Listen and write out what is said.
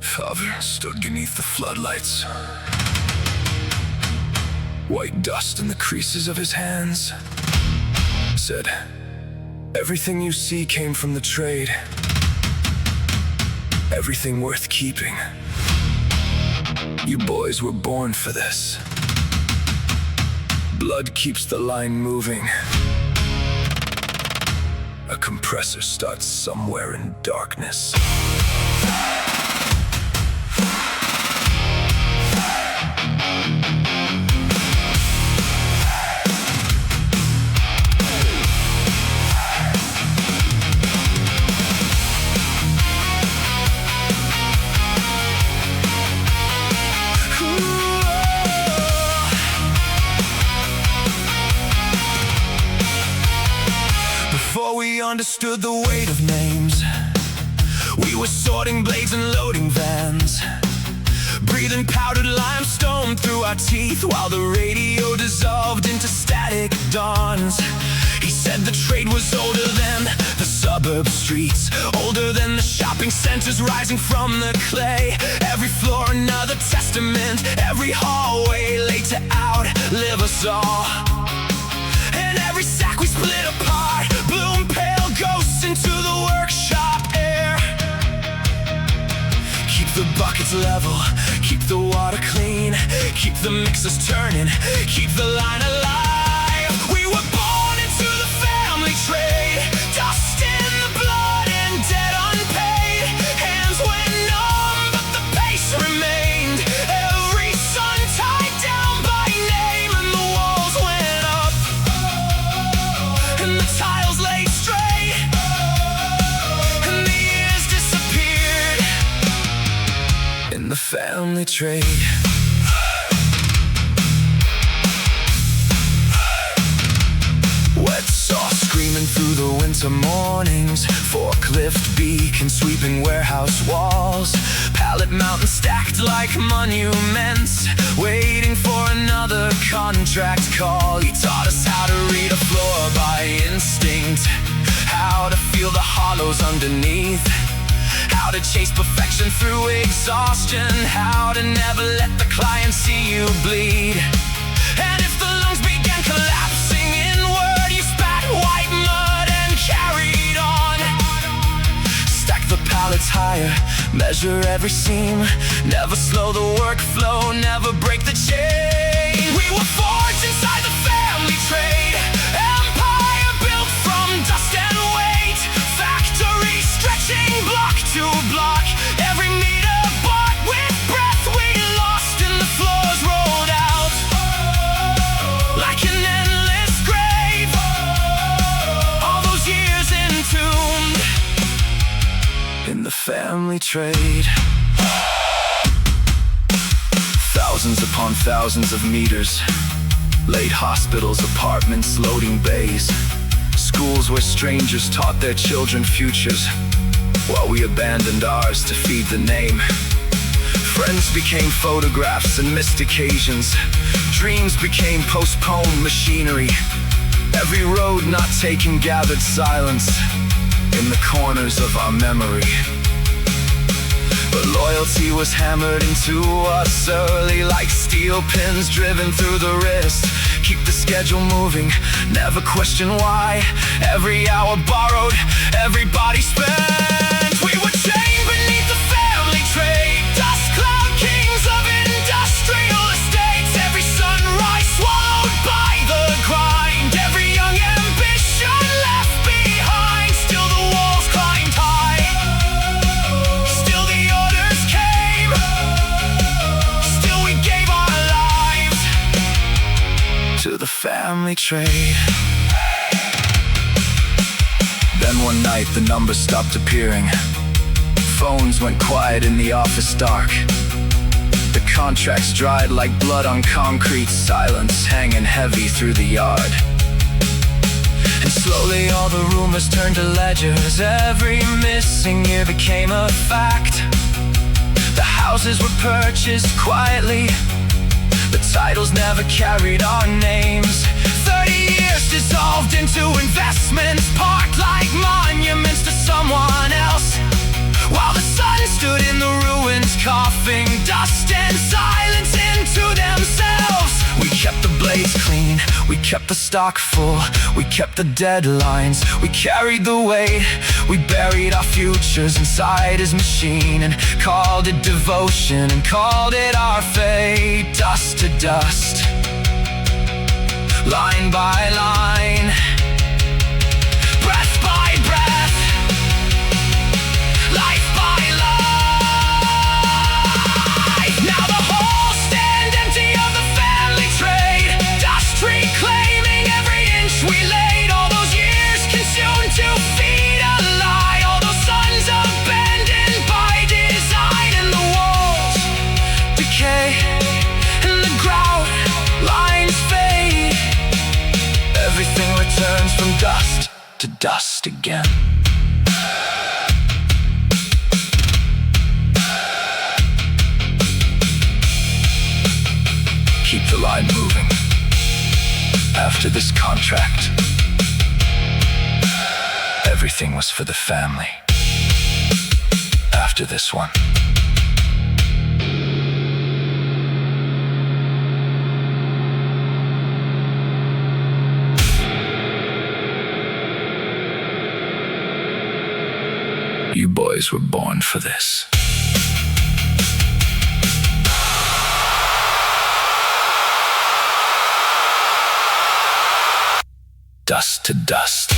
Father stood beneath the floodlights, white dust in the creases of his hands. Said, "Everything you see came from the trade. Everything worth keeping. You boys were born for this. Blood keeps the line moving. A compressor starts somewhere in darkness." Before we understood the weight of names, we were sorting blades and loading vans, breathing powdered limestone through our teeth while the radio dissolved into static dawns. He said the trade was older than the suburb streets, older than the shopping centers rising from the clay. Every floor another testament, every hallway laid to outlive us all. And every sack we split apart, bloom pale ghosts into the workshop air. Keep the buckets level, keep the water clean, keep the mixers turning, keep the line alive. We were born into the family trade, dust in the blood and debt unpaid. Hands went numb, but the pace remained. Every son tied down by name, and the walls went up, and the tiles laid straight, and the years disappeared in the family trade. Wet saw screaming through the winter mornings, forklift beacon sweeping warehouse walls, pallet mountains stacked like monuments, waiting for another contract call. He taught us how to read a floor by instinct, how to feel the hollows underneath, how to chase perfection through exhaustion, how to never let the client see you bleed. And if the lungs began collapsing inward, you spat white mud and carried on. Stack the pallets higher, measure every seam, never slow the workflow, never break the chain. We were forged inside the family trade, empire built from dust and weight, factory stretching block to block, every meter bought with breath we lost, and the floors rolled out like an endless grave. All those years entombed in the family trade. Thousands upon thousands of meters, laid hospitals, apartments, loading bays, schools where strangers taught their children futures, while we abandoned ours to feed the name. Friends became photographs and missed occasions, dreams became postponed machinery. Every road not taken gathered silence in the corners of our memory. But loyalty was hammered into us early, like steel pins driven through the wrist. Keep the schedule moving, never question why. Every hour borrowed, every body spent. We were chained beneath the family trade, dust cloud kings of industrial estates. Every sunrise swallowed by the grind, every young ambition left behind. Still the walls climbed high, still the orders came, still we gave our lives to the family trade. Then one night the numbers stopped appearing, phones went quiet in the office dark, the contracts dried like blood on concrete, silence hanging heavy through the yard. And slowly all the rumors turned to ledgers, every missing year became a fact. The houses were purchased quietly, the titles never carried our names. 30 years dissolved into investments, parked like monuments to someone else, while the sun stood in the ruins and silence into themselves. We kept the blades clean, we kept the stock full, we kept the deadlines, we carried the weight. We buried our futures inside his machine and called it devotion and called it our fate. Dust to dust, line by line, breath by breath, life by life. Now the halls stand empty of the family trade, dust reclaiming every inch we laid. All those years consumed to feed a lie, all those sons abandoned by design. And the walls decay and the grout lines fade. Everything returns from dust to dust again. Keep the line moving. After this contract, everything was for the family. After this one, you boys were born for this. Dust to dust.